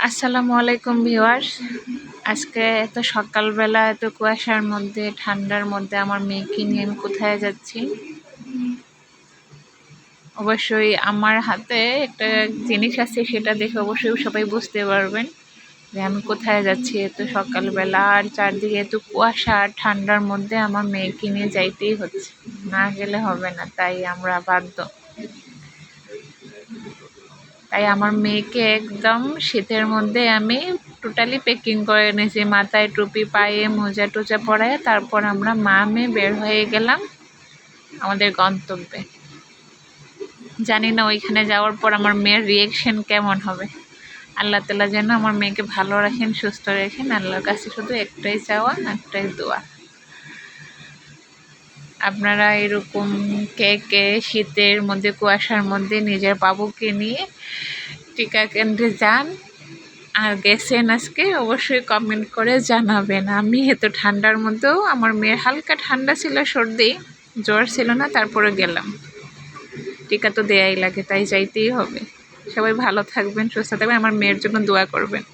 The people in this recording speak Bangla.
আসসালামু আলাইকুম ভিউয়ার্স। আজকে এত সকালবেলা এত কুয়াশার মধ্যে ঠান্ডার মধ্যে আমার মেয়েকে নিয়ে আমি কোথায় যাচ্ছি। অবশ্যই আমার হাতে একটা জিনিস আছে, সেটা দেখে অবশ্যই সবাই বুঝতে পারবেন যে আমি কোথায় যাচ্ছি। এত সকালবেলা আর চারদিকে এত কুয়াশা আর ঠান্ডার মধ্যে আমার মেয়েকে নিয়ে যাইতেই হচ্ছে, না গেলে হবে না, তাই আমরা বাধ্য। তাই আমার মেয়েকে একদম শীতের মধ্যে আমি টোটালি প্যাকিং করে এনেছি, মাথায় টুপি, পায়ে মোজা টোজা পরায় তারপর আমরা মা মেয়ে বের হয়ে গেলাম আমাদের গন্তব্যে। জানি না ওইখানে যাওয়ার পর আমার মেয়ের রিয়েকশন কেমন হবে। আল্লাহ তাআলা যেন আমার মেয়েকে ভালো রাখেন, সুস্থ রাখেন। আল্লাহর কাছে শুধু একটাই চাওয়া, একটাই দোয়া। আপনারা এরকম কে কে শীতের মধ্যে কুয়াশার মধ্যে নিজের বাবুকে নিয়ে টিকা কেন্দ্রে যান আর গেছেন আজকে, অবশ্যই কমেন্ট করে জানাবেন। আমি এত ঠান্ডার মধ্যেও, আমার মেয়ের হালকা ঠান্ডা ছিল, সর্দি জ্বর ছিল না, তারপরে গেলাম। টিকা তো দেয়াই লাগে, তাই যাইতেই হবে। সবাই ভালো থাকবেন, সুস্থ থাকবেন, আমার মেয়ের জন্য দোয়া করবেন।